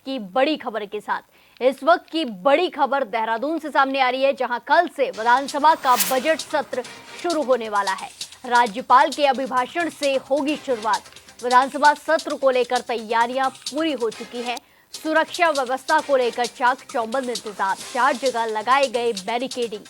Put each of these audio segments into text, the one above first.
की बड़ी खबर के साथ। इस वक्त की बड़ी खबर देहरादून से सामने आ रही है, जहां कल से विधानसभा का बजट सत्र शुरू होने वाला है। राज्यपाल के अभिभाषण से होगी शुरुआत। विधानसभा सत्र को लेकर तैयारियां पूरी हो चुकी हैं। सुरक्षा व्यवस्था को लेकर चाक चौबंद इंतजाम, 4 जगह लगाए गए बैरिकेडिंग।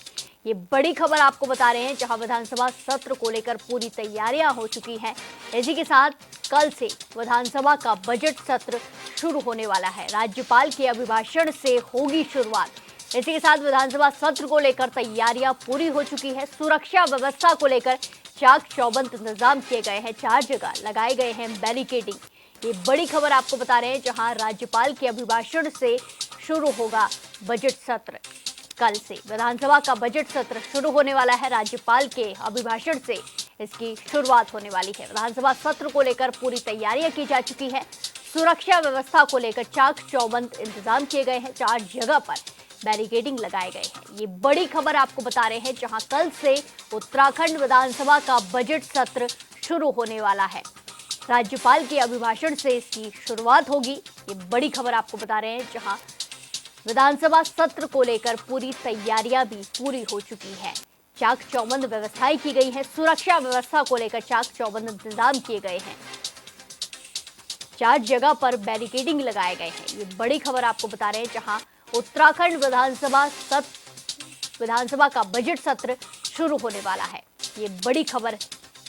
ये बड़ी खबर आपको बता रहे हैं, जहां विधानसभा सत्र को लेकर पूरी तैयारियां हो चुकी हैं। इसी के साथ कल से विधानसभा का बजट सत्र शुरू होने वाला है। राज्यपाल के अभिभाषण से होगी शुरुआत। इसी के साथ विधानसभा सत्र को लेकर तैयारियां पूरी हो चुकी है। सुरक्षा व्यवस्था को लेकर चाक चौबंद इंतजाम किए गए हैं, 4 जगह लगाए गए हैं बैरिकेडिंग। ये बड़ी खबर आपको बता रहे हैं, जहां राज्यपाल के अभिभाषण से शुरू होगा बजट सत्र। कल से विधानसभा का बजट सत्र शुरू होने वाला है। राज्यपाल के अभिभाषण से इसकी शुरुआत होने वाली है। विधानसभा सत्र को लेकर पूरी तैयारियां की जा चुकी है। सुरक्षा व्यवस्था को लेकर चाक चौबंद इंतजाम किए गए हैं, 4 जगह पर बैरिकेडिंग लगाए गए हैं। ये बड़ी खबर आपको बता रहे हैं, जहां कल से उत्तराखंड विधानसभा का बजट सत्र शुरू होने वाला है। राज्यपाल के अभिभाषण से इसकी शुरुआत होगी। ये बड़ी खबर आपको बता रहे हैं, जहां विधानसभा सत्र को लेकर पूरी तैयारियां भी पूरी हो चुकी है। चाक चौबंद व्यवस्थाएं की गई हैं। सुरक्षा व्यवस्था को लेकर चाक चौबंद इंतजाम किए गए हैं, 4 जगह पर बैरिकेडिंग लगाए गए हैं। ये बड़ी खबर आपको बता रहे हैं, जहां उत्तराखंड विधानसभा का बजट सत्र शुरू होने वाला है। ये बड़ी खबर,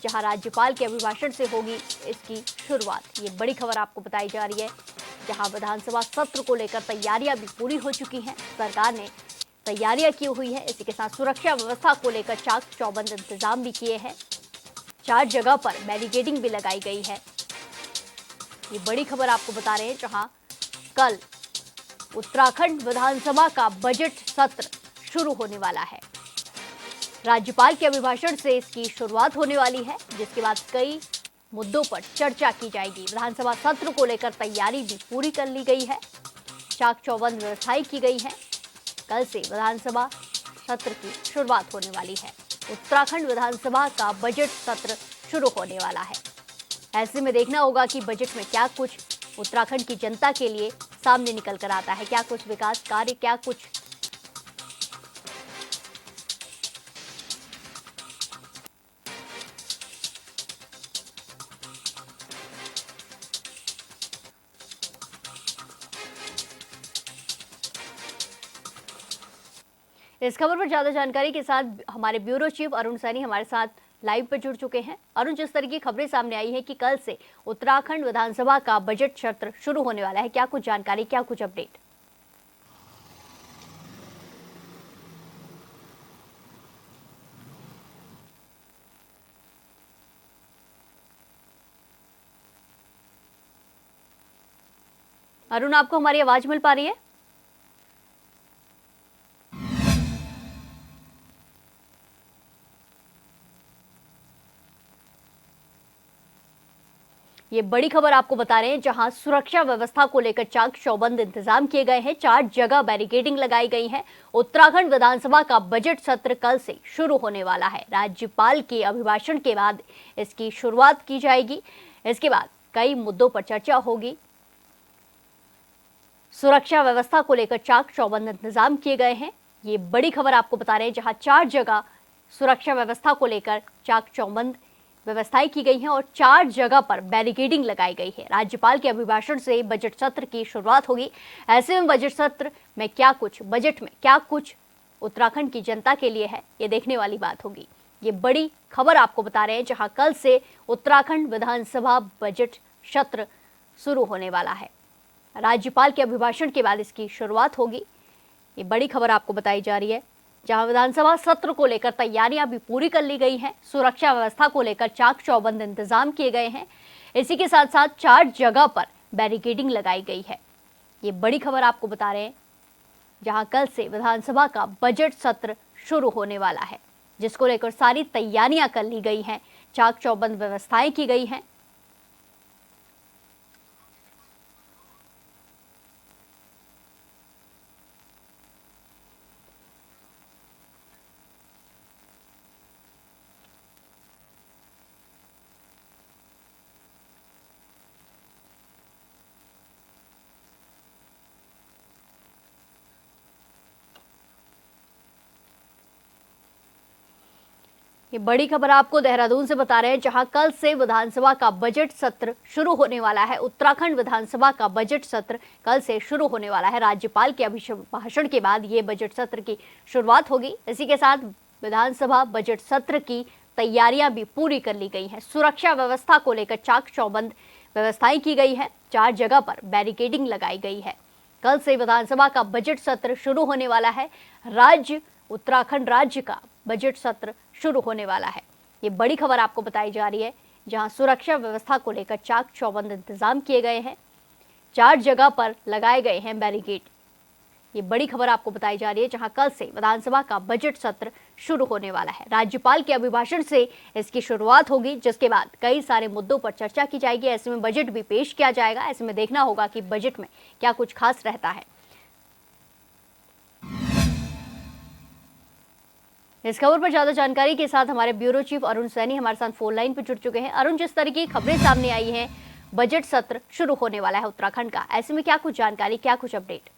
जहां राज्यपाल के अभिभाषण से होगी इसकी शुरुआत। ये बड़ी खबर आपको बताई जा रही है, जहां विधानसभा सत्र को लेकर तैयारियां भी पूरी हो चुकी हैं। सरकार ने तैयारियां की हुई है। इसी के साथ सुरक्षा व्यवस्था को लेकर चाक चौबंद इंतजाम भी किए हैं, 4 जगह पर बैरिकेडिंग भी लगाई गई है। ये बड़ी खबर आपको बता रहे हैं, जहां कल उत्तराखंड विधानसभा का बजट सत्र शुरू होने वाला है। राज्यपाल के अभिभाषण से इसकी शुरुआत होने वाली है, जिसके बाद कई मुद्दों पर चर्चा की जाएगी। विधानसभा सत्र को लेकर तैयारी भी पूरी कर ली गई है, चाक चौबंद व्यवस्थाएं की गई हैं। कल से विधानसभा सत्र की शुरुआत होने वाली है। उत्तराखंड विधानसभा का बजट सत्र शुरू होने वाला है। ऐसे में देखना होगा कि बजट में क्या कुछ उत्तराखंड की जनता के लिए सामने निकल कर आता है, क्या कुछ विकास कार्य, क्या कुछ इस खबर पर ज्यादा जानकारी के साथ हमारे ब्यूरो चीफ अरुण सैनी हमारे साथ लाइव पर जुड़ चुके हैं। अरुण, जिस तरह की खबरें सामने आई है कि कल से उत्तराखंड विधानसभा का बजट सत्र शुरू होने वाला है, क्या कुछ जानकारी, क्या कुछ अपडेट? अरुण, आपको हमारी आवाज मिल पा रही है? ये बड़ी खबर आपको बता रहे हैं, जहां सुरक्षा व्यवस्था को लेकर चाक चौबंद इंतजाम किए गए हैं, 4 जगह बैरिकेडिंग लगाई गई है। उत्तराखंड विधानसभा का बजट सत्र कल से शुरू होने वाला है। राज्यपाल के अभिभाषण के बाद इसकी शुरुआत की जाएगी। इसके बाद कई मुद्दों पर चर्चा होगी। सुरक्षा व्यवस्था को लेकर चाक चौबंद इंतजाम किए गए हैं। ये बड़ी खबर आपको बता रहे हैं, जहां 4 जगह सुरक्षा व्यवस्था को लेकर चाक चौबंद व्यवस्थाएं की गई हैं और 4 जगह पर बैरिकेडिंग लगाई गई है। राज्यपाल के अभिभाषण से बजट सत्र की शुरुआत होगी। ऐसे में बजट सत्र में क्या कुछ, बजट में क्या कुछ उत्तराखंड की जनता के लिए है, ये देखने वाली बात होगी। ये बड़ी खबर आपको बता रहे हैं, जहां कल से उत्तराखंड विधानसभा बजट सत्र शुरू होने वाला है। राज्यपाल के अभिभाषण के बाद इसकी शुरुआत होगी। ये बड़ी खबर आपको बताई जा रही है, जहां विधानसभा सत्र को लेकर तैयारियां भी पूरी कर ली गई हैं। सुरक्षा व्यवस्था को लेकर चाक चौबंद इंतजाम किए गए हैं। इसी के साथ साथ 4 जगह पर बैरिकेडिंग लगाई गई है। ये बड़ी खबर आपको बता रहे हैं, जहां कल से विधानसभा का बजट सत्र शुरू होने वाला है, जिसको लेकर सारी तैयारियां कर ली गई हैं, चाक चौबंद व्यवस्थाएं की गई हैं। ये बड़ी खबर आपको देहरादून से बता रहे हैं, जहां कल से विधानसभा का बजट सत्र शुरू होने वाला है। उत्तराखंड विधानसभा का बजट सत्र कल से शुरू होने वाला है। राज्यपाल के अभिभाषण के बाद ये बजट सत्र की शुरुआत होगी। इसी के साथ विधानसभा बजट सत्र की तैयारियां भी पूरी कर ली गई हैं। सुरक्षा व्यवस्था को लेकर चाक चौबंद व्यवस्थाएं की गई है। 4 जगह पर बैरिकेडिंग लगाई गई है। कल से विधानसभा का बजट सत्र शुरू होने वाला है। उत्तराखंड राज्य का बजट सत्र शुरू होने वाला है। ये बड़ी खबर आपको बताई जा रही है, जहां सुरक्षा व्यवस्था को लेकर चाक चौबंद इंतजाम किए गए हैं। 4 जगह पर लगाए गए हैं बैरिकेड। ये बड़ी खबर आपको बताई जा रही है, जहां कल से विधानसभा का बजट सत्र शुरू होने वाला है। राज्यपाल के अभिभाषण से इसकी शुरुआत होगी, जिसके बाद कई सारे मुद्दों पर चर्चा की जाएगी। ऐसे में बजट भी पेश किया जाएगा। ऐसे में देखना होगा कि बजट में क्या कुछ खास रहता है। इस खबर पर ज्यादा जानकारी के साथ हमारे ब्यूरो चीफ अरुण सैनी हमारे साथ फोन लाइन पर जुड़ चुके हैं। अरुण, जिस तरह की खबरें सामने आई हैं, बजट सत्र शुरू होने वाला है उत्तराखंड का, ऐसे में क्या कुछ जानकारी, क्या कुछ अपडेट?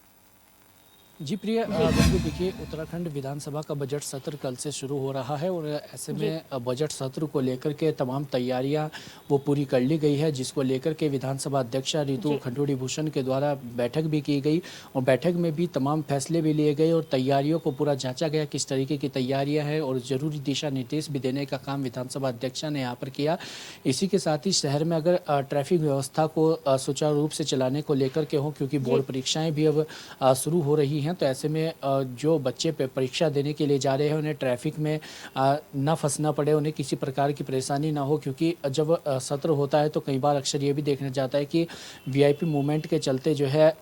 जी प्रिय, बिल्कुल देखिए, उत्तराखंड विधानसभा का बजट सत्र कल से शुरू हो रहा है और ऐसे में बजट सत्र को लेकर के तमाम तैयारियां वो पूरी कर ली गई है, जिसको लेकर के विधानसभा अध्यक्ष ऋतु खंडूड़ी भूषण के द्वारा बैठक भी की गई और बैठक में भी तमाम फैसले भी लिए गए और तैयारियों को पूरा जांचा गया किस तरीके की तैयारियाँ हैं और ज़रूरी दिशा निर्देश भी देने का काम विधानसभा अध्यक्ष ने यहाँ पर किया। इसी के साथ ही शहर में अगर ट्रैफिक व्यवस्था को सुचारू रूप से चलाने को लेकर के हो, क्योंकि बोर्ड परीक्षाएँ भी अब शुरू हो रही हैं, तो ऐसे में जो बच्चे परीक्षा देने के लिए जा रहे हैं उन्हें ट्रैफिक में ना फंसना पड़े, उन्हें किसी प्रकार की परेशानी ना हो। क्योंकि जब सत्र होता है तो कई बार अक्सर ये भी देखने जाता है कि वीआईपी मूवमेंट के चलते जो है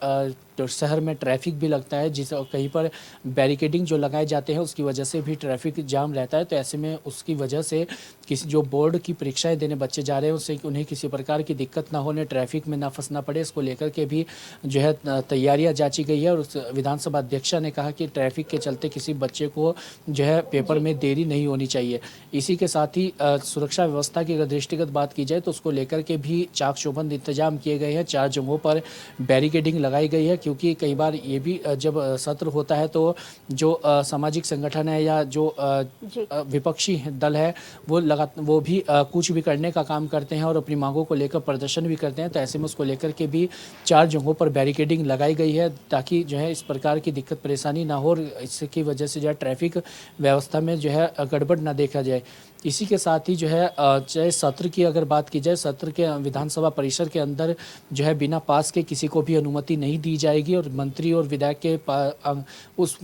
तो शहर में ट्रैफिक भी लगता है, जिस कहीं पर बैरिकेडिंग जो लगाए जाते हैं उसकी वजह से भी ट्रैफिक जाम रहता है। तो ऐसे में उसकी वजह से किसी जो बोर्ड की परीक्षाएं देने बच्चे जा रहे हैं उससे उन्हें किसी प्रकार की दिक्कत ना हो, उन्हें ट्रैफिक में ना फंसना पड़े, इसको लेकर के भी जो है तैयारियां जांची गई है। और विधानसभा अध्यक्ष ने कहा कि ट्रैफिक के चलते किसी बच्चे को जो है पेपर में देरी नहीं होनी चाहिए। इसी के साथ ही सुरक्षा व्यवस्था की अगर दृष्टिगत बात की जाए तो उसको लेकर के भी चाक चौबंद इंतजाम किए गए हैं। 4 जगहों पर बैरिकेडिंग लगाई गई है, क्योंकि कई बार ये भी जब सत्र होता है तो जो सामाजिक संगठन है या जो विपक्षी दल है वो भी कुछ भी करने का काम करते हैं और अपनी मांगों को लेकर प्रदर्शन भी करते हैं। तो ऐसे में उसको लेकर के भी 4 जगहों पर बैरिकेडिंग लगाई गई है, ताकि जो है इस प्रकार की दिक्कत परेशानी ना हो और इसकी वजह से जो है ट्रैफिक व्यवस्था में जो है गड़बड़ ना देखा जाए। इसी के साथ ही जो है चाहे सत्र की अगर बात की जाए, सत्र के विधानसभा परिसर के अंदर जो है बिना पास के किसी को भी अनुमति नहीं दी जाएगी और मंत्री और विधायक के उस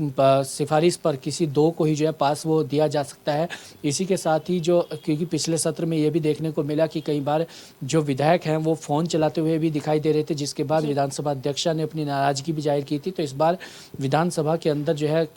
सिफारिश पर किसी 2 को ही जो है पास वो दिया जा सकता है। इसी के साथ ही जो, क्योंकि पिछले सत्र में ये भी देखने को मिला कि कई बार जो विधायक हैं वो फ़ोन चलाते हुए भी दिखाई दे रहे थे, जिसके बाद विधानसभा अध्यक्ष ने अपनी नाराज़गी भी जाहिर की थी। तो इस बार विधानसभा के अंदर जो है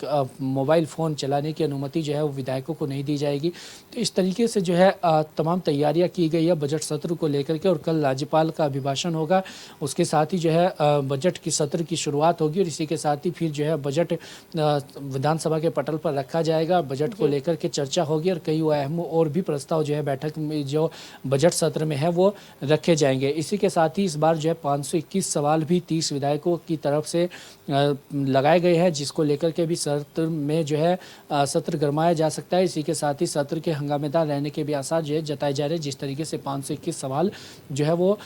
मोबाइल फ़ोन चलाने की अनुमति जो है वो विधायकों को नहीं दी जाएगी। तो इस तरीके से जो है तमाम तैयारियां की गई है बजट सत्र को लेकर के। और कल राज्यपाल का अभिभाषण होगा, उसके साथ ही जो है बजट की सत्र की शुरुआत होगी और इसी के साथ ही फिर जो है बजट विधानसभा के पटल पर रखा जाएगा। बजट को लेकर के चर्चा होगी और कई अहम और भी प्रस्ताव जो है बैठक में जो बजट सत्र में है वो रखे जाएंगे। इसी के साथ ही इस बार जो है 521 सवाल भी 30 विधायकों की तरफ से लगाए गए हैं, जिसको लेकर के भी सत्र में जो है सत्र गरमाया जा सकता है। इसी के साथ ही सत्र के हंगामेदार रहने के भी आसार जो है जताए जा रहे हैं, जिस तरीके से 521 सवाल जो है वो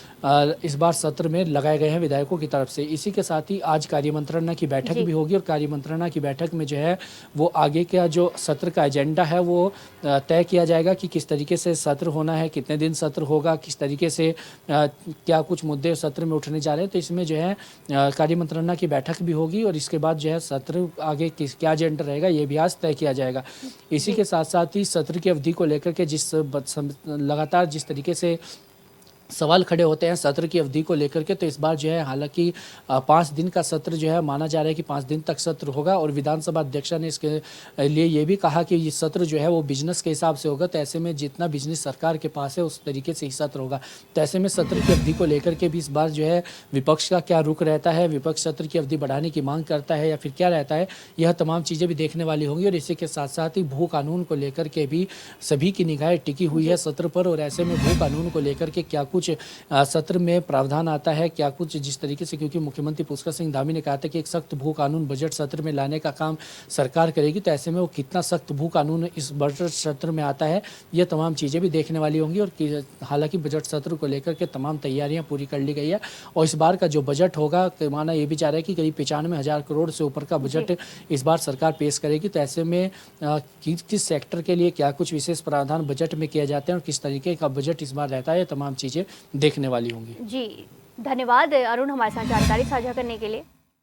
इस बार सत्र में लगाए गए हैं विधायकों की तरफ से। इसी के साथ ही आज कार्यमंत्रणा की बैठक भी होगी और कार्यमंत्रणा की बैठक में जो है वो आगे का जो सत्र का एजेंडा है वो तय किया जाएगा कि किस तरीके से सत्र होना है, कितने दिन सत्र होगा, किस तरीके से क्या कुछ मुद्दे सत्र में उठने जा रहे हैं। तो इसमें जो है कार्यमंत्रणा की बैठक भी होगी और इसके बाद जो है सत्र आगे क्या एजेंडा रहेगा ये भी आज तय किया जाएगा। इसी के साथ साथ ही सत्र की अवधि को लेकर के लगातार जिस तरीके से सवाल खड़े होते हैं सत्र की अवधि को लेकर के, तो इस बार जो है हालांकि 5 दिन का सत्र जो है माना जा रहा है कि 5 दिन तक सत्र होगा और विधानसभा अध्यक्ष ने इसके लिए ये भी कहा कि ये सत्र जो है वो बिजनेस के हिसाब से होगा। तो ऐसे में जितना बिजनेस सरकार के पास है उस तरीके से ही सत्र होगा। तो ऐसे में सत्र की अवधि को लेकर के भी इस बार जो है विपक्ष का क्या रुख रहता है, विपक्ष सत्र की अवधि बढ़ाने की मांग करता है या फिर क्या रहता है, यह तमाम चीज़ें भी देखने वाली होंगी। और इसी के साथ साथ ही भू कानून को लेकर के भी सभी की निगाहें टिकी हुई है सत्र पर और ऐसे में भू कानून को लेकर के क्या कुछ सत्र में प्रावधान आता है, क्या कुछ जिस तरीके से, क्योंकि मुख्यमंत्री पुष्कर सिंह धामी ने कहा था कि एक सख्त भू कानून बजट सत्र में लाने का काम सरकार करेगी, तो ऐसे में वो कितना सख्त भू कानून इस बजट सत्र में आता है, ये तमाम चीज़ें भी देखने वाली होंगी। और हालांकि बजट सत्र को लेकर के तमाम तैयारियां पूरी कर ली गई है और इस बार का जो बजट होगा, माना ये भी जा रहा है कि करीब 95,000 करोड़ से ऊपर का बजट इस बार सरकार पेश करेगी। तो ऐसे में किस सेक्टर के लिए क्या कुछ विशेष प्रावधान बजट में किया जाते हैं और किस तरीके का बजट इस बार रहता है, ये तमाम चीज़ें देखने वाली होंगी। जी, धन्यवाद अरुण हमारे साथ जानकारी साझा करने के लिए।